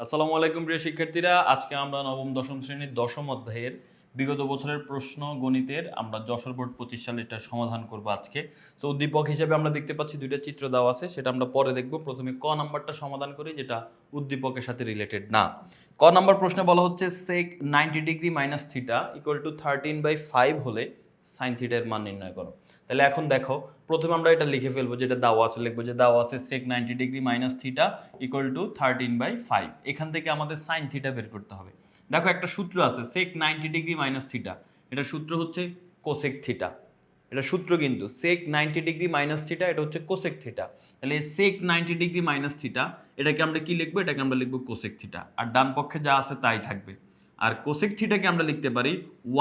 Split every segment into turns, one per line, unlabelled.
আসসালামু আলাইকুম প্রিয় শিক্ষার্থীরা, আজকে আমরা নবম দশম শ্রেণীর দশম অধ্যায়ের বিগত বছরের প্রশ্ন গণিতের আমরা যশোর বোর্ড 25 সালে এটা সমাধান করব আজকে। তো উদ্দীপক হিসেবে আমরা দেখতে পাচ্ছি দুইটা চিত্র দেওয়া আছে, সেটা আমরা পরে দেখব। প্রথমে ক নাম্বারটা সমাধান করি, যেটা উদ্দীপকের সাথে রিলেটেড না। ক নাম্বার প্রশ্নে বলা হচ্ছে sec 90 degree minus theta equal to 13/5 হলে সাইন থিটার মান নির্ণয় করো। তাহলে এখন দেখো, প্রথমে আমরা এটা লিখে ফেলবো, যেটা দেওয়া আছে লিখবো যে দেওয়া আছে sec 90 degree minus theta equal to 13/5। এখান থেকে আমাদের সাইন থিটা বের করতে হবে। দেখো একটা সূত্র আছে sec 90 ডিগ্রি মাইনাস থিটা, এটা সূত্র হচ্ছে কোসেক থিটা। এটা সূত্র কিন্তু sec 90 ডিগ্রি মাইনাস থিটা, এটা হচ্ছে কোসেক থিটা। তাহলে sec 90 ডিগ্রি মাইনাস থিটা এটাকে আমরা কি লিখবো? এটাকে আমরা লিখবো কোসেক থিটা, আর ডান পক্ষে যা আছে তাই থাকবে। আর কোসেক থিটাকে আমরা লিখতে পারি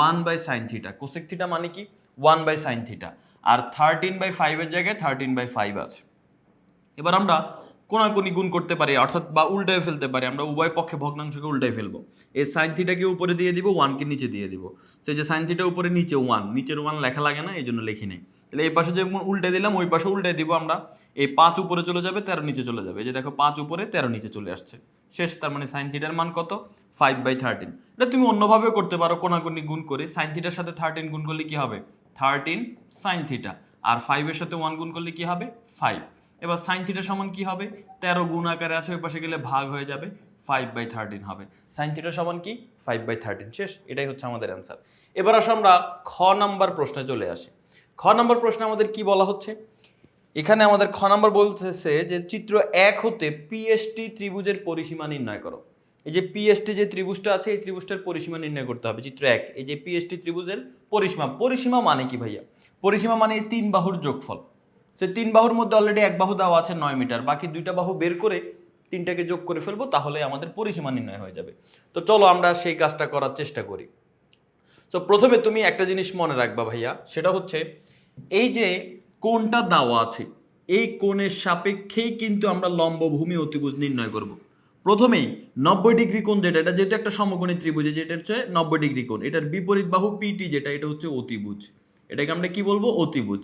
1/sin থিটা। কোসেক থিটা মানে কি? 1/sin theta. আর 13/5 এর জায়গায় 13/5 আছে। এবার আমরা কোনাকুনি গুণ করতে পারি, অর্থাৎ বা উল্টায় ফেলতে পারি। আমরা উভয় পক্ষে ভগ্নাংশকে উল্টায় ফেলবো। এই সাইন থিটাকে উপরে দিয়ে দিব, 1কে নিচে দিয়ে দিব। সেই যে সাইন থিটা উপরে নিচে 1, নিচের 1 লেখা লাগে না, এই জন্য লিখি নেই। তাহলে এই পাশে যেমন উল্টে দিলাম, ওই পাশে উল্টে দিব আমরা। এই 5 উপরে চলে যাবে, 13 নিচে চলে যাবে। এই যে দেখো 5 উপরে 13 নিচে চলে আসছে। শেষ। তার মানে সাইন থিটার মান কত? 5/13। এটা তুমি অন্যভাবেও করতে পারো, কোনাকুনি গুণ করে। সাইন থিটার সাথে 13 গুণ করলে কি হবে? 13 সাইন থিটা। আর 5 এর সাথে 1 গুণ করলে কি হবে? 5। এবার সাইন থিটা সমান কি হবে? 13 গুণ আকারে আছে, ওই পাশে গেলে ভাগ হয়ে যাবে, 5/13 হবে। সাইন থিটা সমান কি? 5/13। শেষ। এটাই হচ্ছে আমাদের অ্যান্সার। এবার আসো আমরা খ নাম্বার প্রশ্নে চলে আসি। খ নাম্বার প্রশ্নে আমাদের কি বলা হচ্ছে? এখানে আমাদের খ নাম্বার বলতেছে যে চিত্র 1 হতে পিএসটি ত্রিভুজের পরিসীমা নির্ণয় করো। এই যে পিএসটি যে ত্রিভুজটা আছে, এই ত্রিভুজটার পরিসীমা নির্ণয় করতে হবে। চিত্র 1, এই যে পিএসটি ত্রিভুজের পরিসীমা। পরিসীমা মানে কি ভাইয়া? পরিসীমা মানে এই 3 বাহুর যোগফল। সেই 3 বাহুর মধ্যে অলরেডি এক বাহু দেওয়া আছে 9 মিটার, বাকি দুইটা বাহু বের করে 3টাকে যোগ করে ফেলবো, তাহলে আমাদের পরিসীমা নির্ণয় হয়ে যাবে। তো চলো আমরা সেই কাজটা করার চেষ্টা করি। তো প্রথমে তুমি একটা জিনিস মনে রাখবা ভাইয়া, সেটা হচ্ছে এই যে কোণটা দেওয়া আছে, এই কোণের সাপেক্ষেই কিন্তু আমরা লম্ব ভূমি অতিভুজ নির্ণয় করব। প্রথমেই 90 ডিগ্রি কোণ যেটা, এটা যেহেতু একটা সমকোণী ত্রিভুজ, যেটা হচ্ছে 90 ডিগ্রি কোণ, এটার বিপরীত বাহু পিটি যেটা, এটা হচ্ছে অতিভুজ। এটাকে আমরা কি বলবো? অতিভুজ।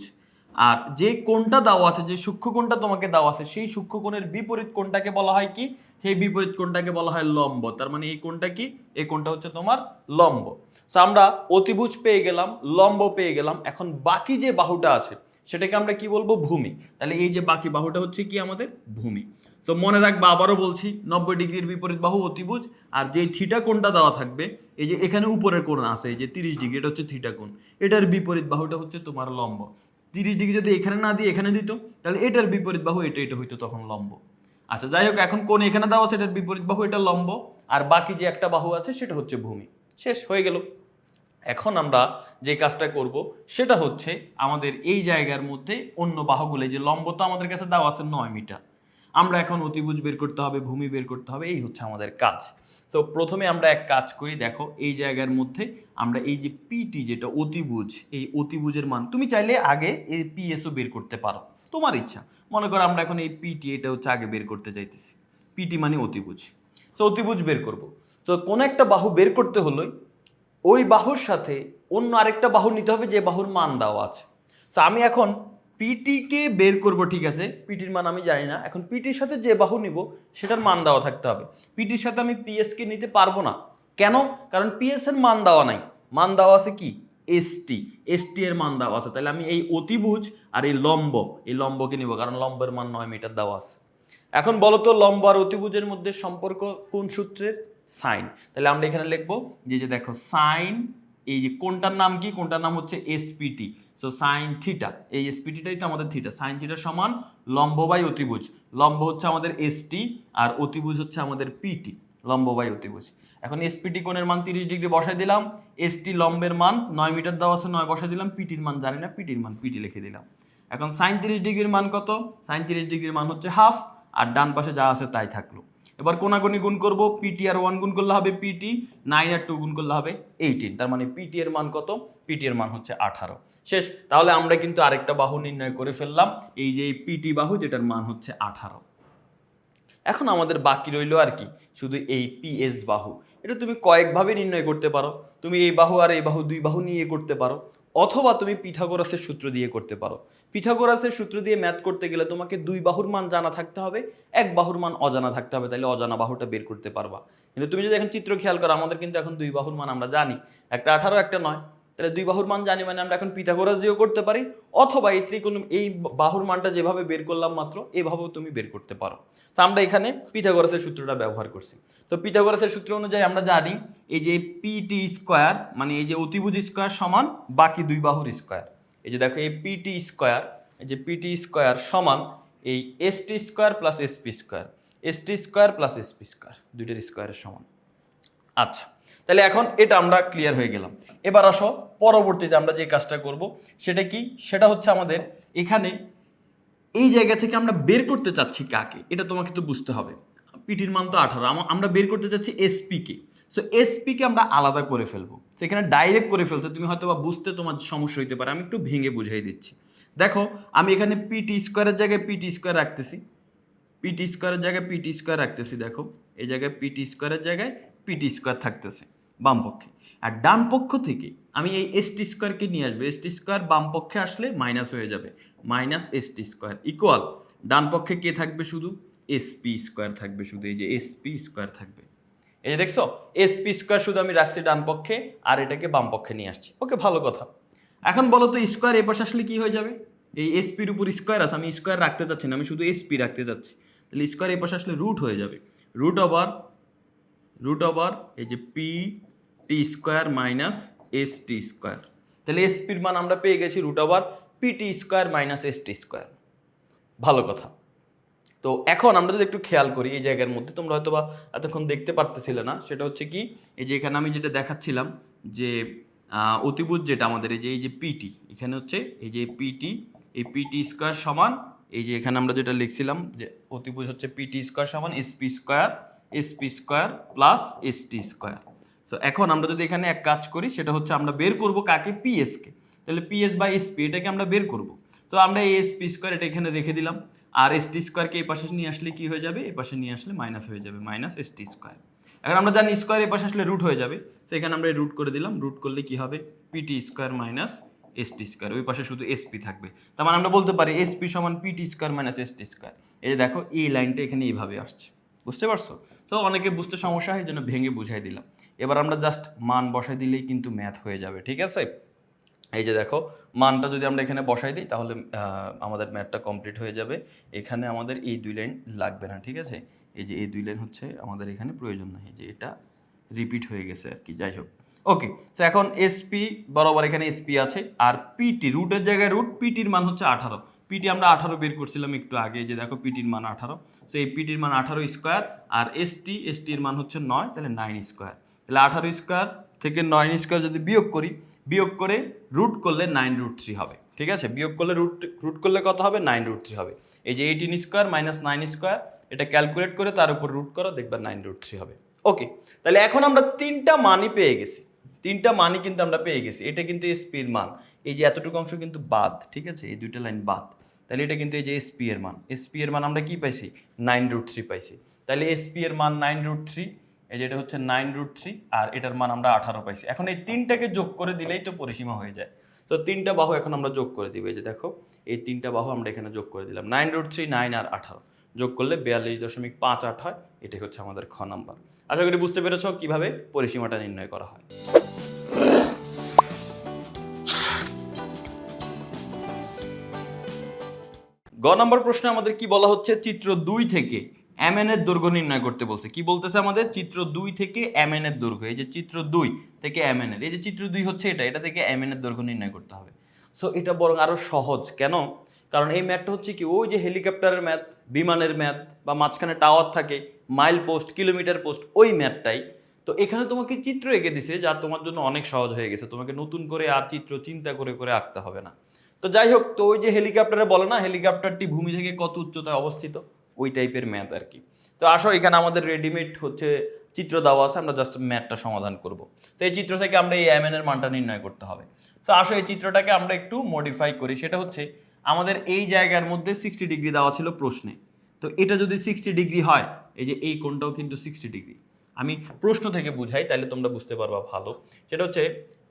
আর যে কোণটা দেওয়া আছে, যে সূক্ষ্ম কোণটা তোমাকে দেওয়া আছে, সেই সূক্ষ্ম কোণের বিপরীত কোণটাকে বলা হয় কি? সেই বিপরীত কোণটাকে বলা হয় লম্ব। তার মানে এই কোণটা কি? এই কোণটা হচ্ছে তোমার লম্ব। তো আমরা অতিভুজ পেয়ে গেলাম, লম্ব পেয়ে গেলাম। এখন বাকি যে বাহুটা আছে সেটাকে আমরা কি বলবো? ভূমি। তাহলে এই যে বাকি বাহুটা হচ্ছে কি? আমাদের ভূমি। তো মনে রাখবা, আবারও বলছি, 90 ডিগ্রির বিপরীত বাহু অতিভুজ। আর যে থিটা কোণটা দেওয়া থাকবে, এই যে এখানে উপরের কোণ আছে, এই যে 30 ডিগ্রি, এটা হচ্ছে থিটা কোণ। এটার বিপরীত বাহুটা হচ্ছে তোমার লম্ব। 30 ডিগ্রি যদি এখানে না দিয়ে এখানে দিত, তাহলে এটার বিপরীত বাহু এটা, এটা হইতো তখন লম্ব। আচ্ছা যাই হোক, এখন কোণ এখানে দেওয়া আছে, এটার বিপরীত বাহু এটা লম্ব। আর বাকি যে একটা বাহু আছে সেটা হচ্ছে ভূমি। শেষ হয়ে গেল। এখন আমরা যে কাজটা করব সেটা হচ্ছে আমাদের এই জায়গার মধ্যে অন্য বাহুগুলো, যে লম্ব তো আমাদের কাছে দেওয়া আছে 9 মিটার, আমরা এখন অতিভুজ বের করতে হবে, ভূমি বের করতে হবে, এই হচ্ছে আমাদের কাজ। তো প্রথমে আমরা এক কাজ করি, দেখো এই জায়গার মধ্যে আমরা এই যে পিটি যেটা অতিভুজ, এই অতিভুজের মান তুমি চাইলে আগে এই পিএসও বের করতে পারো, তোমার ইচ্ছা। মনে করো আমরা এখন এই পিটি এটা হচ্ছে আগে বের করতে চাইতেছি। পিটি মানে অতিভুজ। তো অতিভুজ বের করব। তো কোন একটা বাহু বের করতে হলো, ওই বাহুর সাথে অন্য আরেকটা বাহু নিতে হবে যে বাহুর মান দেওয়া আছে। তো আমি এখন পিটিকে বের করব, ঠিক আছে, পিটির মান আমি জানি না। এখন পিটির সাথে যে বাহু নিব সেটার মান দেওয়া থাকতে হবে। পিটির সাথে আমি পিএসকে নিতে পারবো না। কেন? কারণ পিএস এর মান দেওয়া নাই। মান দেওয়া আছে কি? এসটি। এসটি এর মান দেওয়া আছে। তাহলে আমি এই অতিভুজ আর এই লম্বকে নিব, কারণ লম্বের মান 9 মিটার দেওয়া আছে। এখন বলো তো, লম্ব আর অতিভুজের মধ্যে সম্পর্ক কোন সূত্রের? সাইন। তাহলে আমরা এখানে লিখবো যে দেখো সাইন, এই যে কোনটার নাম কি? কোনটার নাম হচ্ছে এসপিটি। সো সাইন থিটা, এই এসপিটিটাই তো আমাদের থিটা। সাইন থিটা সমান লম্ব বাই অতিভুজ। লম্ব হচ্ছে আমাদের এসটি, আর অতিভুজ হচ্ছে আমাদের পিটি। লম্ব বাই অতিভুজ। এখন এসপিটি কোণের মান 30 ডিগ্রি বসাই দিলাম, এসটি লম্বের মান 9 মিটার দেওয়া আছে, 9 বসাই দিলাম, পিটির মান জানি না, পিটির মান পিটি লিখে দিলাম। এখন সাইন 30 ডিগ্রির মান কত? সাইন 30 ডিগ্রির মান হচ্ছে হাফ, আর ডান পাশে যা আছে তাই থাকলো। এবার কোনাকুনি গুণ করব, পিটি আর 1 গুণ করলে হবে পিটি, 9 আর 2 গুণ করলে হবে 18। তার মানে পিটি এর মান কত? পিটি এর মান হচ্ছে 18। শেষ। তাহলে আমরা কিন্তু আরেকটা বাহু নির্ণয় করে ফেললাম, এই যে পিটি বাহু, যেটার মান হচ্ছে 18। এখন আমাদের বাকি রইল আর কি? শুধু এই পিএস বাহু। এটা তুমি কয়েকভাবে নির্ণয় করতে পারো। তুমি এই বাহু আর এই বাহু, দুই বাহু নিয়ে করতে পারো। অথবা তুমি পিথাগোরাসের সূত্র দিয়ে করতে পারো। পিথাগোরাসের সূত্র দিয়ে ম্যাথ করতে গেলে তোমাকে দুই বাহুর মান জানা থাকতে হবে, এক বাহুর মান অজানা থাকতে হবে, তাহলে অজানা বাহুটা বের করতে পারবা। কিন্তু তুমি যদি এখন চিত্র খেয়াল করো, আমাদের কিন্তু এখন দুই বাহুর মান আমরা জানি, একটা 18 একটা 9, তাহলে দুই বাহুর মান জানি মানে আমরা এখন পিথাগোরাস দিয়েও করতে পারি, অথবা এই বাহুর মানটা যেভাবে বের করলাম মাত্র এভাবেও তুমি বের করতে পারো। তো আমরা এখানে পিথাগোরাসের সূত্রটা ব্যবহার করছি। তো পিথাগোরাসের সূত্র অনুযায়ী আমরা জানি এই যে পিটি স্কোয়ার মানে এই যে অতিভুজ স্কোয়ার সমান বাকি দুই বাহুর স্কোয়ার। এই যে দেখো এই পিটি স্কোয়ার, এই যে পিটি স্কোয়ার সমান এই ST square plus SP square, ST square plus SP square, দুইটার স্কোয়ারের সমান। আচ্ছা, তাহলে এখন এটা আমরা ক্লিয়ার হয়ে গেলাম। এবার আসো পরবর্তীতে আমরা যে কাজটা করব সেটা কি, সেটা হচ্ছে আমাদের এখানে এই জায়গা থেকে আমরা বের করতে চাচ্ছি কাকে, এটা তোমাকে তো বুঝতে হবে। পিটির মান তো 18, আমরা বের করতে চাচ্ছি এসপি কে। সো এসপি কে আমরা আলাদা করে ফেলবো, সেখানে ডাইরেক্ট করে ফেলছে তুমি হয়তো বা বুঝতে তোমার সমস্যা হইতে পারে, আমি একটু ভেঙে বুঝাই দিচ্ছি। দেখো আমি এখানে পিটি স্কোয়ারের জায়গায় পিটি স্কোয়ার রাখতেছি, পিটি স্কোয়ারের জায়গায় পিটি স্কোয়ার রাখতেছি, দেখো এই জায়গায় পিটি স্কোয়ারের জায়গায় পিটি স্কোয়ার থাকতেছে বাম পক্ষে। আর ডান পক্ষ থেকে আমি এই এসটি স্কোয়ারকে নিয়ে আসবো, এসটি স্কোয়ার বাম পক্ষে আসলে মাইনাস হয়ে যাবে, মাইনাস এসটি স্কোয়ার ইকুয়াল ডান পক্ষে কে থাকবে, শুধু এসপি স্কোয়ার থাকবে, শুধু এই যে এসপি স্কোয়ার থাকবে। এই যে দেখছো এসপি স্কোয়ার শুধু আমি রাখছি ডান পক্ষে আর এটাকে বাম পক্ষে নিয়ে আসছি। ওকে, ভালো কথা। এখন বলো তো স্কোয়ার এ পাশে আসলে কি হয়ে যাবে, এই এসপির উপর স্কোয়ার আছে, আমি স্কোয়ার রাখতে চাচ্ছি না, আমি শুধু এসপি রাখতে চাচ্ছি, তাহলে স্কোয়ার এ পাশে আসলে রুট হয়ে যাবে, রুট ওভার এই যে P T square minus S T square. তাহলে এসপির মান আমরা পেয়ে গেছি root over P T square minus S T square. ভালো কথা। তো এখন আমরা যদি একটু খেয়াল করি এই জায়গার মধ্যে, তোমরা হয়তো বা এতক্ষণ দেখতে পারতেছিলে না, সেটা হচ্ছে কি এই যে এখানে আমি যেটা দেখাচ্ছিলাম যে অতিভুজ যেটা আমাদের এই যে পিটি, এখানে হচ্ছে এই যে পিটি, এই পিটি স্কোয়ার সমান এই যে এখানে আমরা যেটা লিখছিলাম যে অতিভুজ হচ্ছে পিটি স্কোয়ার সমান SP square plus ST square. তো এখন আমরা যদি এখানে এক কাজ করি, সেটা হচ্ছে আমরা বের করব কাকে, পিএস কে। তাহলে পিএস বাই এসপি এটাকে আমরা বের করব। তো আমরা এই এসপি স্কোয়ার এটা এখানে রেখে দিলাম, আর এসটি স্কোয়ারকে এই পাশে নিয়ে আসলে কি হয়ে যাবে, এই পাশে নিয়ে আসলে মাইনাস হয়ে যাবে, মাইনাস এসটি স্কোয়ার। এখন আমরা জানি স্কোয়ার এই পাশে আসলে রুট হয়ে যাবে, তো এখানে আমরা রুট করে দিলাম, রুট করলে কি হবে, PT square minus ST square, ওই পাশে শুধু এসপি থাকবে। তার মানে আমরা বলতে পারি এসপি সমান PT square minus ST square. এই যে দেখো এই লাইনটা এখানে এইভাবে আসছে, বুঝতে পারছো? তো অনেকে বুঝতে সমস্যা হয়, এই জন্য ভেঙে বুঝাই দিলাম। এবার আমরা জাস্ট মান বসাই দিলেই কিন্তু ম্যাথ হয়ে যাবে, ঠিক আছে? এই যে দেখো মানটা যদি আমরা এখানে বসাই দিই তাহলে আমাদের ম্যাথটা কমপ্লিট হয়ে যাবে। এখানে আমাদের এই দুই লাইন লাগবে না, ঠিক আছে? এই যে এই দুই লাইন হচ্ছে আমাদের এখানে প্রয়োজন নেই, যে এটা রিপিট হয়ে গেছে আর কি, যাই হোক। ওকে, তো এখন এসপি বরাবর এখানে এসপি আছে, আর পিটি রুটের জায়গায় রুট, পিটির মান হচ্ছে 18, পিটি আমরা 18 বের করছিলাম একটু আগে, যে দেখো পিটির মান 18, তো এই পিটির মান 18 স্কোয়ার, আর এসটির মান হচ্ছে 9, তাহলে 9 স্কোয়ার। তাহলে 18 স্কোয়ার থেকে 9 স্কোয়ার যদি বিয়োগ করি, বিয়োগ করে রুট করলে 9√3 হবে, ঠিক আছে? বিয়োগ করলে রুট করলে কত হবে, 9√3 হবে। এই যে 18 স্কোয়ার মাইনাস 9 স্কোয়ার, এটা ক্যালকুলেট করে তার উপর রুট করো, দেখবা 9√3 হবে। ওকে, তাহলে এখন আমরা তিনটা মানই পেয়ে গেছি, তিনটা মানই কিন্তু আমরা পেয়ে গেছি। এটা কিন্তু এসপির মান, এই যে এতটুকু অংশ কিন্তু বাদ, ঠিক আছে? এই দুইটা লাইন বাদ, তাহলে এটা কিন্তু এই যে এসপি এর মান, এসপি এর মান আমরা কি পাইছি, 9√3 পাইছি। তাহলে এসপি এর মান 9√3, এই যে এটা হচ্ছে 9√3, আর এটার মান আমরা 18 পাইছি। এখন এই তিনটাকে যোগ করে দিলেই তো পরিসীমা হয়ে যায়। তো তিনটা বাহু এখন আমরা যোগ করে দিব, এই যে দেখো এই তিনটা বাহু আমরা এখানে যোগ করে দিলাম, 9√3, 9 আর 18 যোগ করলে 42.58 হয়। এটাই হচ্ছে আমাদের খ নাম্বার। আশা করি বুঝতে পেরেছো কিভাবে পরিসীমাটা নির্ণয় করা হয়। গ নম্বর প্রশ্নে আমাদের কি বলা হচ্ছে, চিত্র 2 থেকে mn এর দৈর্ঘ্য নির্ণয় করতে বলছে। কি বলতেছে আমাদের, চিত্র 2 থেকে mn এর দৈর্ঘ্য, এই যে চিত্র 2 থেকে mn এর, এই যে চিত্র 2 হচ্ছে এটা থেকে mn এর দৈর্ঘ্য নির্ণয় করতে হবে। সো এটা বরং আরো সহজ, কেন? কারণ এই ম্যাথটা হচ্ছে কি, ওই যে হেলিকপ্টারের ম্যাথ, বিমানের ম্যাথ, বা মাঝখানে টাওয়ার থাকে, মাইল পোস্ট, কিলোমিটার পোস্ট, ওই ম্যাথটাই। তো এখানে তোমাকে চিত্র এঁকে দিছে, যা তোমার জন্য অনেক সহজ হয়ে গেছে, তোমাকে নতুন করে আর চিত্র চিন্তা করে করে আঁকতে হবে না। তো যাই হোক, তো ওই যে হেলিকপ্টারে বলে না, হেলিকপ্টারটি ভূমি থেকে কত উচ্চতায় অবস্থিত, ওই টাইপের ম্যাথ আর কি। তো আসো এখানে আমাদের রেডিমেড হচ্ছে চিত্র দেওয়া আছে, আমরা জাস্ট ম্যাথটা সমাধান করব। তো এই চিত্র থেকে আমরা এই mn এর মানটা নির্ণয় করতে হবে। তো আসো এই চিত্রটাকে আমরা একটু মডিফাই করি, সেটা হচ্ছে আমাদের এই জায়গার মধ্যে 60 ডিগ্রি দেওয়া ছিল প্রশ্নে। তো এটা যদি 60 ডিগ্রি হয়, এই যে এই কোণটাও কিন্তু 60 ডিগ্রি। আমি প্রশ্ন থেকে বুঝাই, তাহলে তোমরা বুঝতে পারবা ভালো। সেটা হচ্ছে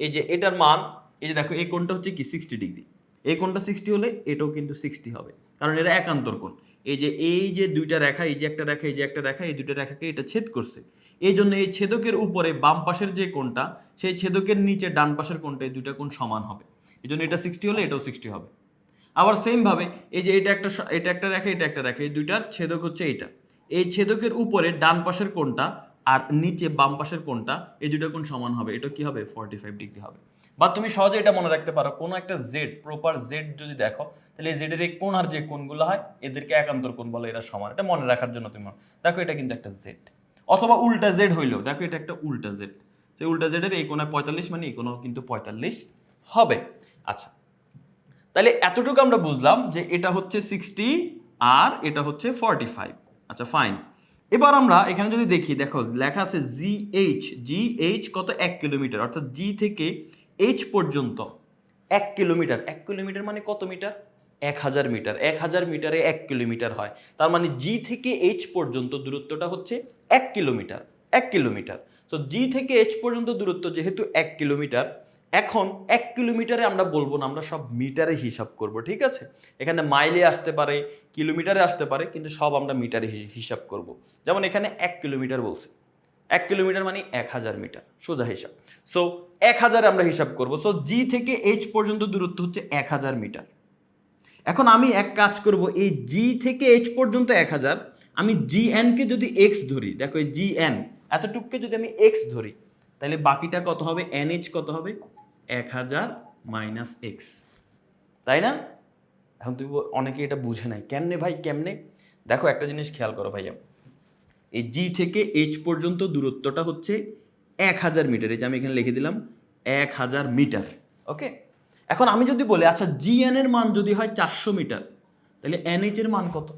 এই যে এটার মান এই যে দেখো এই কোণটা হচ্ছে কি 60 ডিগ্রি, এই কোণটা 60 হলে এটাও কিন্তু 60 হবে, কারণ এরা একান্তর কোণ। এই যে দুইটা রেখা, এই যে একটা রেখা, এই যে একটা রেখা, এই দুইটা রেখাকে এটা ছেদ করছে, এই জন্য এই ছেদকের উপরে বাম পাশের যে কোণটা, সেই ছেদকের নিচে ডান পাশের কোণটা, এই দুইটা কোণ সমান হবে, এই জন্য এটা 60 হলে এটাও 60 হবে। আবার সেম ভাবে এই যে এটা একটা রেখা, এটা একটা রেখা, এই দুইটার ছেদক হচ্ছে এইটা, এই ছেদকের উপরে ডান পাশের কোণটা আর নিচে বাম পাশের কোণটা, এই দুইটা কোণ সমান হবে, এটা কি হবে 45 ডিগ্রি হবে। বা তুমি সহজে এটা মনে রাখতে পারো, কোনো একটা জেড, প্রপার জেড যদি দেখো, তাহলে এই জেডের এই কোণ আর যে কোণগুলো হয় এদেরকে একান্তর কোণ বলে, এরা সমান, এটা মনে রাখার জন্য তুমি দেখো এটা কিন্তু একটা জেড। অথবা উল্টা জেড হইলেও দেখো এটা একটা উল্টা জেড, সেই উল্টা জেডের এই কোণায় 45 মানে এই কোণাও কিন্তু 45 হবে। আচ্ছা, তাহলে এতটুকু আমরা বুঝলাম যে এটা হচ্ছে 60 আর এটা হচ্ছে 45। আচ্ছা ফাইন, এবার আমরা এখানে যদি দেখি, দেখো লেখা আছে জিএইচ কত 1 কিলোমিটার, অর্থাৎ জি থেকে এইচ পর্যন্ত 1 কিলোমিটার। 1 কিলোমিটার মানে কত মিটার? 1000 মিটার। 1000 মিটারে 1 কিলোমিটার হয়, তার মানে জি থেকে এইচ পর্যন্ত দূরত্বটা হচ্ছে 1 কিলোমিটার। 1 কিলোমিটার, তো জি থেকে এইচ পর্যন্ত দূরত্ব যেহেতু 1 কিলোমিটার, এখন 1 কিলোমিটারে আমরা বলবো না, আমরা সব মিটারে হিসাব করব, ঠিক আছে? এখানে মাইলে আসতে পারে, কিলোমিটারে আসতে পারে, কিন্তু সব আমরা মিটারে হিসাব করব। যেমন এখানে 1 কিলোমিটার বলছে, 1 কিলোমিটার মানে 1000 মিটার, সোজা হিসাব। সো 1000 আমরা হিসাব করব। সো জি থেকে এইচ পর্যন্ত দূরত্ব হচ্ছে 1000 মিটার। এখন আমি এক কাজ করব, এই জি থেকে এইচ পর্যন্ত 1000, আমি জিএন কে যদি এক্স ধরি, দেখো এই জিএন এতটুকুকে যদি আমি এক্স ধরি, তাহলে বাকিটা কত হবে? এনএইচ কত হবে? 1000 মাইনাস এক্স, তাই না? এখন তুমি অনেকে এটা বুঝে নাই, কেমনে ভাই কেমনে? দেখো একটা জিনিস খেয়াল করো ভাইয়া, এই জি থেকে এইচ পর্যন্ত দূরত্বটা হচ্ছে 1000 মিটার, এই যে আমি এখানে লিখে দিলাম 1000 মিটার, ওকে? এখন আমি যদি বলি আচ্ছা জিএন এর মান যদি হয় 400 মিটার, তাহলে এনএইচ এর মান কত?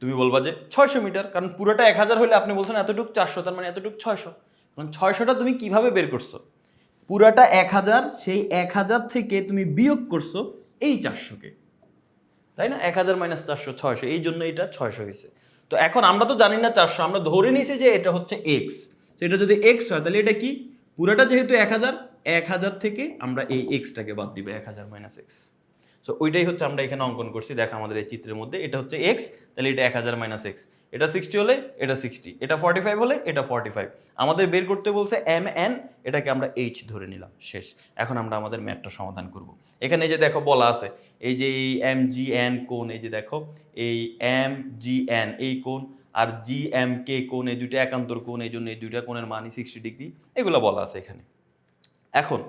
তুমি বলবা যে 600 মিটার, কারণ পুরোটা 1000 হলে আপনি বলছেন এতটুক 400, তার মানে এতটুক 600। কারণ 600টা তুমি কিভাবে বের করছো? পুরাটা 1000, সেই 1000 থেকে তুমি বিয়োগ করছো এই 400কে, তাই না? 1000 মাইনাস 400 600, এই জন্য এটা 600 হয়েছে। তো এখন আমরা তো জানি না 400, আমরা ধরে নিয়েছি যে এটা হচ্ছে এক্স। তো এটা যদি এক্স হয় তাহলে এটা কি? পুরাটা যেহেতু 1000, 1000 থেকে আমরা এই এক্সটাকে বাদ দিব, 1000 মাইনাস এক্স। সো ওইটাই হচ্ছে আমরা এখানে অঙ্কন করছি, দেখো আমাদের এই চিত্রের মধ্যে এটা হচ্ছে এক্স, তাহলে এটা 1000 মাইনাস এক্স, এটা 60 হলে এটা 60, এটা 45 হলে এটা 45। আমাদের বের করতে বলছে এম এন, এটাকে আমরা এইচ ধরে নিলাম, শেষ। এখন আমরা আমাদের ম্যাথটা সমাধান করব। এখানে এই যে দেখো বলা আছে, এই যে এই এম জি এন কোণ, এই যে দেখো এই এম জি এন এই কোণ আর জি এম কে কোণ, এই দুইটা একান্তর কোণ, এই জন্য এই দুইটা কোণের মানই 60 ডিগ্রি, এগুলো বলা আছে এখানে। এখন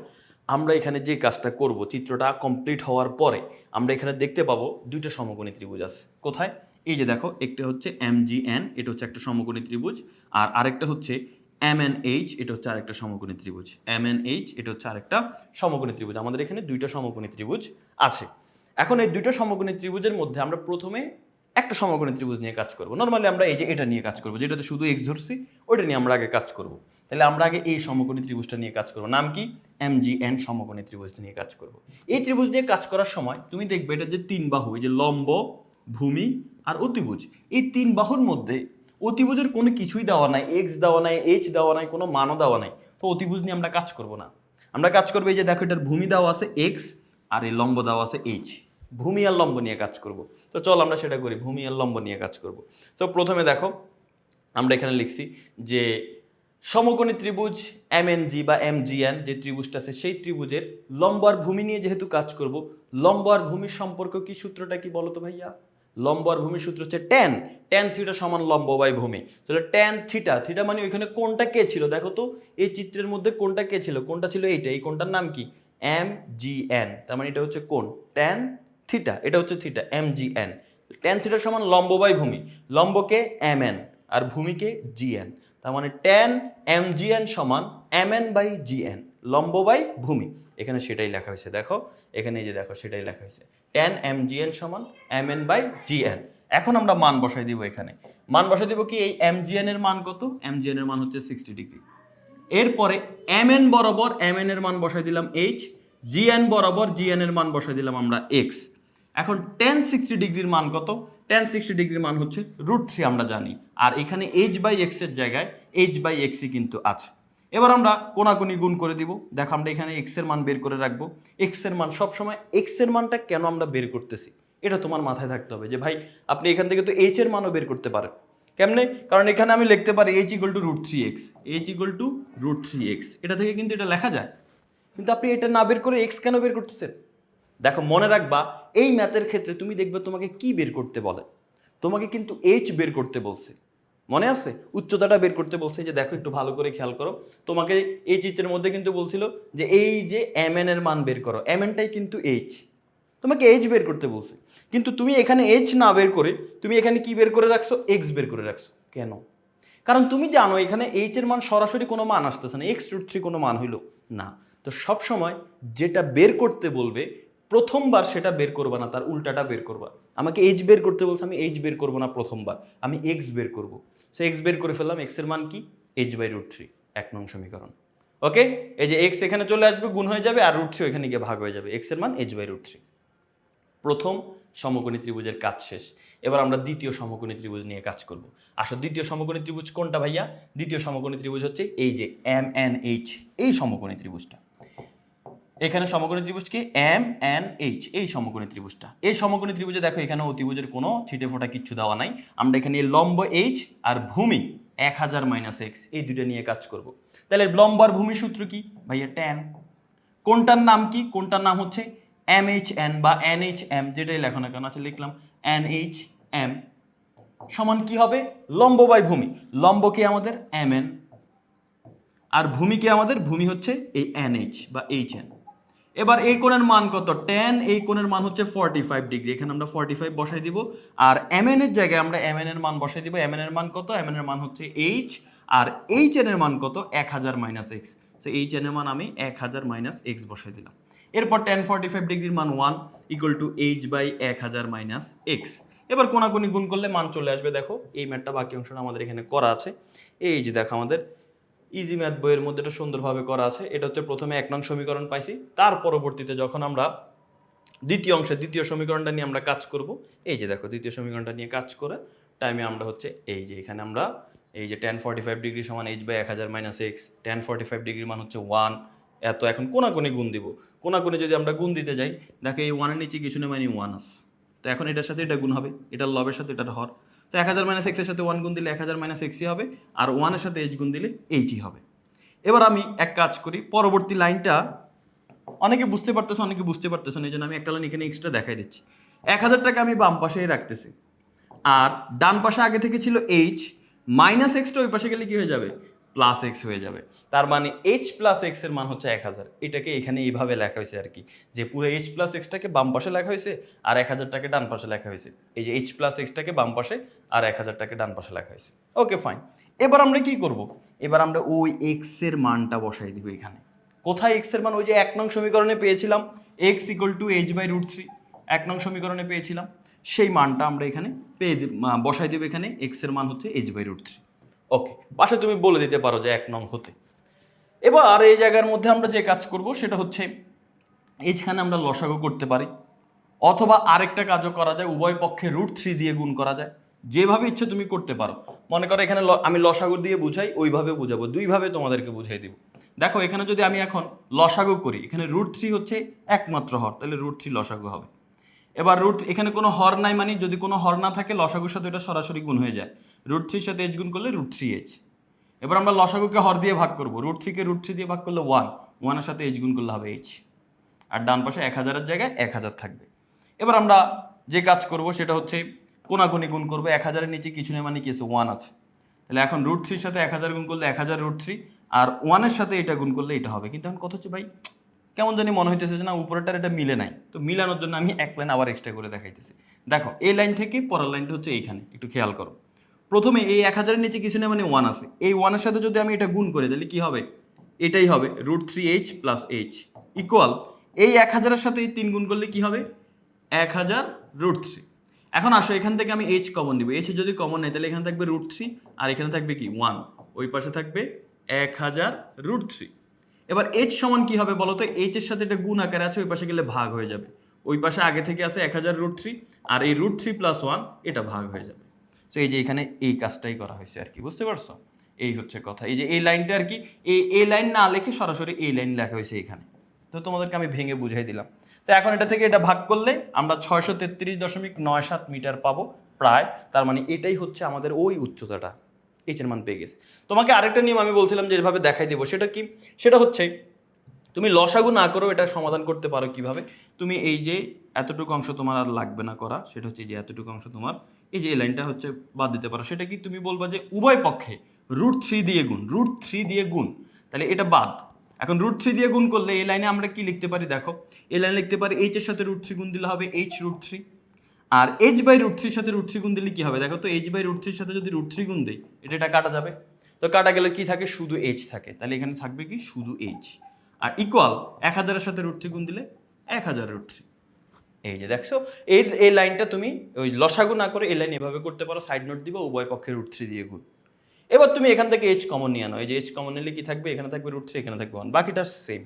আমরা এখানে যে কাজটা করব, চিত্রটা কমপ্লিট হওয়ার পরে আমরা এখানে দেখতে পাবো দুইটা সমকোণী ত্রিভুজ আছে। কোথায়? এই যে দেখো, একটা হচ্ছে এমজিএন, এটা হচ্ছে একটা সমকোণী ত্রিভুজ, আর আরেকটা হচ্ছে এমএনএইচ, এটা হচ্ছে আরেকটা সমকোণী ত্রিভুজ। এমএনএইচ এটা হচ্ছে আরেকটা সমকোণী ত্রিভুজ। আমাদের এখানে দুইটা সমকোণী ত্রিভুজ আছে। এখন এই দুইটা সমকোণী ত্রিভুজের মধ্যে আমরা প্রথমে একটা সমকোণী ত্রিভুজ নিয়ে কাজ করব। নর্মালি আমরা এই যে এটা নিয়ে কাজ করব, যেটাতে শুধু এক্স ধরছি ওইটা নিয়ে আমরা আগে কাজ করব। তাহলে আমরা আগে এই সমকোণী ত্রিভুজটা নিয়ে কাজ করব, নাম কি? এমজিএন সমকোণী ত্রিভুজটা নিয়ে কাজ করব। এই ত্রিভুজ নিয়ে কাজ করার সময় তুমি দেখবে এটা যে তিন বাহু, এই যে লম্ব, ভূমি আর অতিভুজ, এই তিন বাহুর মধ্যে অতিভুজের কোনো কিছুই দেওয়া নাই, এক্স দেওয়া নাই, এইচ দেওয়া নাই, কোনো মানও দেওয়া নাই। তো অতিভুজ নিয়ে আমরা কাজ করব না, আমরা কাজ করবো এই যে দেখো এটার ভূমি দেওয়া আছে এক্স আর এই লম্ব দেওয়া আছে এইচ, ভূমি আর লম্ব নিয়ে কাজ করব। তো চল আমরা সেটা করি, ভূমি আর লম্ব নিয়ে কাজ করব। তো প্রথমে দেখো আমরা এখানে লিখছি যে সমকোণী ত্রিভুজ এমএনজি বা এমজিএন যে ত্রিভুজটা আছে, সেই ত্রিভুজের লম্ব আর ভূমি নিয়ে যেহেতু কাজ করব, লম্ব আর ভূমির সম্পর্ক কি, সূত্রটা কি বলো তো ভাইয়া? লম্ব আর ভূমির সূত্র হচ্ছে ট্যান, ট্যান থিটা সমান লম্ব বাই ভূমি। তাহলে ট্যান থিটা, থিটা মানে ওইখানে কোনটা কে ছিল দেখো তো, এই চিত্রের মধ্যে কোনটা কে ছিল? কোনটা ছিল এইটা, এই কোনটার নাম কি? এম জি এন, তার মানে এটা হচ্ছে কোন ট্যান থিটা, এটা হচ্ছে theta M G N. Tan theta সমান লম্ব বাই ভূমি, লম্বকে এম এন আর ভূমিকে জি এন, তার মানে ট্যান এম জি এন সমান M N by G N, লম্ব বাই ভূমি। এখানে সেটাই লেখা হয়েছে, দেখো এখানে এই যে দেখো সেটাই লেখা হয়েছে, ট্যান এম জি এন সমান M N by G N. এখন আমরা মান বসাই দিব, এখানে মান বসাই দিব কি, এই এম জি এন এর মান কত? এম জি এন এর মান হচ্ছে 60 ডিগ্রি। এরপরে এম এন বরাবর এম এন এর মান বসাই দিলাম এইচ, জি এন বরাবর জি এন এর মান বসাই দিলাম আমরা এক্স। এখন টেন 60 ডিগ্রির মান কত? টেন 60 ডিগ্রির মান হচ্ছে √3 আমরা জানি, আর এখানে এইচ বাই এক্স এর জায়গায় এইচ বাই এক্সই কিন্তু আছে। এবার আমরা কোনাকুনি গুণ করে দিব। দেখো আমরা এখানে এক্স এর মান বের করে রাখবো। এক্স এর মান সবসময়, এক্স এর মানটা কেন আমরা বের করতেছি এটা তোমার মাথায় থাকতে হবে যে ভাই আপনি এখান থেকে তো এইচ এর মানও বের করতে পারেন। কেমনে? কারণ এখানে আমি লিখতে পারি H equal to root three X, H equal to root three X, এটা থেকে কিন্তু এটা লেখা যায়। কিন্তু আপনি এটা না বের করে এক্স কেন বের করতেছেন? দেখো মনে রাখবা এই ম্যাথের ক্ষেত্রে তুমি দেখবে তোমাকে কি বের করতে বলে, তোমাকে কিন্তু এইচ বের করতে বলছে। মনে আছে? উচ্চতাটা বের করতে বলছে। যে দেখো একটু ভালো করে খেয়াল করো, তোমাকে এই চিত্রের মধ্যে কিন্তু বলছিল যে এই যে এম এন এর মান বের করো, এম এনটাই কিন্তু এইচ, তোমাকে এইচ বের করতে বলছে। কিন্তু তুমি এখানে এইচ না বের করে তুমি এখানে কি বের করে রাখছো? এক্স বের করে রাখছো। কেন? কারণ তুমি জানো এখানে এইচ এর মান সরাসরি কোনো মান আসতেছে না, এক্স রুট থ্রি কোনো মান হইল না। তো সব সময় যেটা বের করতে বলবে প্রথমবার সেটা বের করবা না, তার উল্টাটা বের করবা। আমাকে এইচ বের করতে বলছে, আমি এইচ বের করবো না প্রথমবার, আমি এক্স বের করবো। সো এক্স বের করে ফেললাম, এক্স এর মান কি? এইচ বাই রুট থ্রি, 1 নং সমীকরণ। ওকে, এই যে এক্স এখানে চলে আসবে, গুণ হয়ে যাবে, আর রুট থ্রি ওখানে গিয়ে ভাগ হয়ে যাবে, এক্স এর মান এইচ বাই রুট থ্রি। প্রথম সমকোণী ত্রিভুজের কাজ শেষ। এবার আমরা দ্বিতীয় সমকোণী ত্রিভুজ নিয়ে কাজ করব। আসলে দ্বিতীয় সমকোণী ত্রিভুজ কোনটা ভাইয়া? দ্বিতীয় সমকোণী ত্রিভুজ হচ্ছে এই যে এম এন এইচ, এই সমকোণী ত্রিভুজটা। এখানে সমকোণী ত্রিভুজ কি? এম এন এইচ, এই সমকোণী ত্রিভুজটা। এই সমকোণী ত্রিভুজে দেখো এখানে অতিভুজের কোনো ছিটে ফোটা কিচ্ছু দেওয়া নাই। আমরা এখানে লম্ব এইচ আর ভূমি 1000 মাইনাস এক্স, এই দুটো নিয়ে কাজ করব। তাহলে লম্ব আর ভূমির সূত্র কি ভাইয়া? ট্যান। কোনটার নাম কি? কোনটার নাম হচ্ছে এম এইচ এন বা এন এইচ এম, যেটাই লেখো না কেন। আচ্ছা লিখলাম এন এইচ এম সমান কি হবে? লম্ব বাই ভূমি। লম্ব কি আমাদের? এম এন, আর ভূমি কি আমাদের? ভূমি হচ্ছে এই এন এইচ বা এইচ এন। এবার এই কোণের মান কত? ট্যান এই কোণের মান হচ্ছে 45 ডিগ্রি, এখানে আমরা 45 বসাই দিব। আর এম এন এর জায়গায় আমরা এম এন এর মান বসাই দিব। এম এন এর মান কত? এম এন এর মান হচ্ছে এইচ, আর এইচ এন এর মান কত? 1000 মাইনাস এক্স। তো এইচ এন এর মান আমি 1000 মাইনাস এক্স বসাই দিলাম। এরপর ট্যান 45 ডিগ্রির মান 1 equal to H by 1000 minus X. এবার কোনাকুনি গুণ করলে মান চলে আসবে। দেখো এই ম্যাথটা বাকি অংশটা আমাদের এখানে করা আছে। এই যে দেখো আমাদের ইজি ম্যাথ বইয়ের মধ্যে এটা সুন্দরভাবে করা আছে। এটা হচ্ছে প্রথমে 1 নং সমীকরণ পাইছি, তার পরবর্তীতে যখন আমরা দ্বিতীয় অংশে দ্বিতীয় সমীকরণটা নিয়ে আমরা কাজ করব, এই যে দেখো দ্বিতীয় সমীকরণটা নিয়ে কাজ করে টাইমে আমরা হচ্ছে এই যে এখানে আমরা এই যে ট্যান 45 ডিগ্রি সমান H by 1000 minus X, tan 45 ডিগ্রির মান হচ্ছে 1, এত এখন কোনাকুনি গুণ দিব। কোনাকুনি যদি আমরা গুণ দিতে যাই, দেখো এই 1 এর নিচে কিছু না মানে 1 আছে। তো এখন এটার সাথে এটা গুণ হবে, এটার লবের সাথে এটার হর। তো 1000 মাইনাস এক্সের সাথে 1 গুণ দিলে 1000 মাইনাস এক্সই হবে, আর 1 এর সাথে এইচ গুণ দিলে এইচই হবে। এবার আমি এক কাজ করি, পরবর্তী লাইনটা অনেকে বুঝতে পারতেছে, অনেকে বুঝতে পারতেছে না, এই জন্য আমি একটা লাইন এখানে এক্সট্রা দেখাই দিচ্ছি। 1000 টাকা আমি বাম পাশেই রাখতেছি, আর ডান পাশে আগে থেকে ছিল এইচ, মাইনাস এক্সটা ওই পাশে গেলে কি হয়ে যাবে? প্লাস এক্স হয়ে যাবে। তার মানে এইচ প্লাস এক্স এর মান হচ্ছে 1000। এটাকে এখানে এইভাবে লেখা হয়েছে আর কি, যে পুরো এইচ প্লাস এক্সটাকে বাম পাশে লেখা হয়েছে আর 1000 টাকে ডান পাশে লেখা হয়েছে। এই যে এইচ প্লাস এক্সটাকে বাম পাশে আর 1000 টাকে ডান পাশে লেখা হয়েছে। Okay fine. এবার আমরা কি করব? এবার আমরা ওই এক্স এর মানটা বসাই দিব এখানে। কোথায় এক্স এর মান? ওই যে 1 নং সমীকরণে পেয়েছিলাম X equal to H by root three, 1 নং সমীকরণে পেয়েছিলাম, সেই মানটা আমরা এখানে বসাই দেব। এখানে এক্স এর মান হচ্ছে এইচ বাই রুট থ্রি। ওকে, পাশে তুমি বলে দিতে পারো যে 1 নং হতে। এবার এই জায়গার মধ্যে আমরা যে কাজ করব সেটা হচ্ছে এইখানে আমরা লসাগু করতে পারি, অথবা আরেকটা কাজও করা যায়, উভয় পক্ষে রুট থ্রি দিয়ে গুণ করা যায়। যেভাবে ইচ্ছে তুমি করতে পারো। মনে করো এখানে আমি লসাগু দিয়ে বুঝাই, ওইভাবে বুঝাবো, দুইভাবে তোমাদেরকে বুঝাই দিব। দেখো এখানে যদি আমি এখন লসাগু করি, এখানে রুট থ্রি হচ্ছে একমাত্র হর, তাহলে রুট থ্রি লসাগু হবে। এবার রুট এখানে কোনো হর নাই, মানে যদি কোনো হর না থাকে লসাগুর সাথে এটা সরাসরি গুণ হয়ে যায়। রুট থ্রির সাথে এইচ গুণ করলে রুট থ্রি এইচ। এবার আমরা লসাগুকে হর দিয়ে ভাগ করবো, রুট থ্রিকে রুট থ্রি দিয়ে ভাগ করলে 1, 1 এর সাথে এইচ গুণ করলে হবে এইচ, আর ডান পাশে 1000-এর জায়গায় 1000 থাকবে। এবার আমরা যে কাজ করব সেটা হচ্ছে কোনাকুনি গুণ করবো। 1000-এর নিচে কিছু নেই মানে কি আছে? 1 আছে। তাহলে এখন রুট থ্রির সাথে 1000 গুণ করলে 1000 রুট থ্রি, আর 1-এর সাথে এটা গুণ করলে এটা হবে। কিন্তু এখন কথা হচ্ছে ভাই কেমন জানি মনে হইতেছে যে না উপরেরটার এটা মিলে নাই, তো মিলানোর জন্য আমি এক লাইন আবার এক্সট্রা করে দেখাইতেছি। দেখো এই লাইন থেকে পরের লাইনটা হচ্ছে এইখানে, একটু খেয়াল করো। প্রথমে এই 1000-এর নিচে কিছু নেই মানে 1 আছে, এই 1-এর সাথে যদি আমি এটা গুণ করি তাহলে কি হবে? এটাই হবে root three H plus H equal এই 1000-এর সাথে এই 3 গুণ করলে কি হবে? 1000 রুট থ্রি। এখন আসো এখান থেকে আমি এইচ কমন দিব, এইচ যদি কমন নেই তাহলে এখানে থাকবে রুট থ্রি, আর এখানে থাকবে কি 1, ওই পাশে থাকবে 1000 রুট থ্রি। এবার এইচ সমান কি হবে বলো তো? এইচ এর সাথে এটা গুণ আকারে আছে, ওই পাশে গেলে ভাগ হয়ে যাবে। ওই পাশে আগে থেকে আছে 1000 রুট থ্রি, আর এই রুট থ্রি প্লাস 1 এটা ভাগ হয়ে যাবে। তো এই যে এখানে এই কাজটাই করা হয়েছে আর কি, বুঝতে পারছো? এই হচ্ছে কথা। এই যে এই লাইনটা আর কি, এই লাইন না লিখে সরাসরি এই লাইন লেখা হয়েছে এখানে। তো তোমাদেরকে আমি ভেঙে বুঝাই দিলাম। তো এখন এটা থেকে এটা ভাগ করলে আমরা 633.97 মিটার পাবো প্রায়। তার মানে এটাই হচ্ছে আমাদের ওই উচ্চতাটা, এইচ এর মান পেয়ে গেছে। তোমাকে আরেকটা নিয়ম আমি বলছিলাম যে এভাবে দেখাই দেবো, সেটা কি? সেটা হচ্ছে তুমি লসাগু না করেও এটা সমাধান করতে পারো কিভাবে। তুমি এই যে এতটুকু অংশ তোমার আর লাগবে না করা, সেটা হচ্ছে যে এতটুকু অংশ তোমার এই যে এই লাইনটা হচ্ছে বাদ দিতে পারো। সেটা কি? তুমি বলবা যে উভয় পক্ষে √3 দিয়ে গুণ, √3 দিয়ে গুণ, তাহলে এটা বাদ। এখন √3 দিয়ে গুণ করলে এই লাইনে আমরা কি লিখতে পারি দেখো, এই লাইনে লিখতে পারি এইচ এর সাথে √3 গুণ দিলে হবে h√3, আর h/√3 সাথে √3 গুণ দিলে কি হবে দেখো তো, h/√3 সাথে যদি √3 গুণ দেই এটা কাটা যাবে। তো কাটা গেলে কি থাকে? শুধু h থাকে। তাহলে এখানে থাকবে কি? শুধু h। আর ইকুয়াল 1000 এর সাথে √3 গুণ দিলে 1000√3। এই যে দেখছো, এই লাইনটা তুমি ওই লসাগু না করে এই লাইন এভাবে করতে পারো, সাইড নোট দিবা উভয় পক্ষে √3 দিয়ে গুণ। এবার তুমি এখান থেকে h কমন নিয়ে আনো, এই যে h কমন নিলে কি থাকবে? এখানে থাকবে √3, এখানে থাকবে 1, বাকিটা সেম।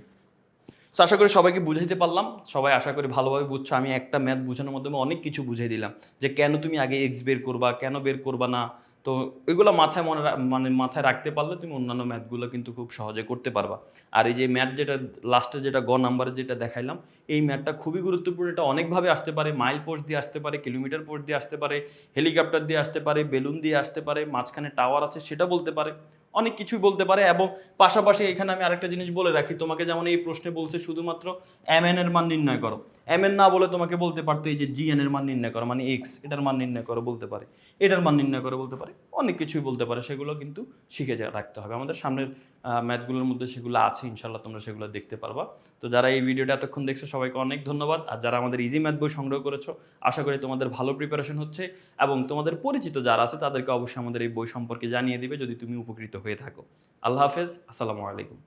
তো আশা করি সবাইকে বুঝাইতে পারলাম, সবাই আশা করি ভালোভাবে বুঝছো। আমি একটা ম্যাথ বোঝানোর মাধ্যমে অনেক কিছু বুঝিয়ে দিলাম যে কেন তুমি আগে এক্স বের করবা, কেন বের করবা না। তো এগুলো মাথায় মানে মাথায় রাখতে পারলে তুমি অন্যান্য ম্যাথগুলো কিন্তু খুব সহজে করতে পারবা। আর এই যে ম্যাথ যেটা লাস্টে যেটা গ নাম্বারে যেটা দেখাইলাম, এই ম্যাথটা খুবই গুরুত্বপূর্ণ। এটা অনেকভাবে আসতে পারে, মাইল পোস্ট দিয়ে আসতে পারে, কিলোমিটার পোস্ট দিয়ে আসতে পারে, হেলিকপ্টার দিয়ে আসতে পারে, বেলুন দিয়ে আসতে পারে, মাঝখানে টাওয়ার আছে সেটা বলতে পারে, অনেক কিছুই বলতে পারে। এবং পাশাপাশি এখানে আমি আরেকটা জিনিস বলে রাখি, তোমাকে যেমন এই প্রশ্নে বলছে শুধুমাত্র mn এর মান নির্ণয় করো, mn না বলে তোমাকে বলতে পারতো এই যে gn এর মান নির্ণয় করো, মানে x এটার মান নির্ণয় করো বলতে পারে, এটার মান নির্ণয় করো বলতে পারে, অনেক কিছুই বলতে পারে। সেগুলো কিন্তু শিখে রাখতে হবে। আমাদের সামনের ম্যাথগুলোর মধ্যে সেগুলো আছে, ইনশাল্লাহ তোমরা সেগুলো দেখতে পারবা। তো যারা এই ভিডিওটা এতক্ষণ দেখছো সবাইকে অনেক ধন্যবাদ। আর যারা আমাদের ইজি ম্যাথ বই সংগ্রহ করেছো, আশা করি তোমাদের ভালো প্রিপারেশন হচ্ছে এবং তোমাদের পরিচিত যারা আছে তাদেরকে অবশ্যই আমাদের এই বই সম্পর্কে জানিয়ে দিবে যদি তুমি উপকৃত হয়ে থাকো। আল্লাহ হাফেজ, আসসালামু আলাইকুম।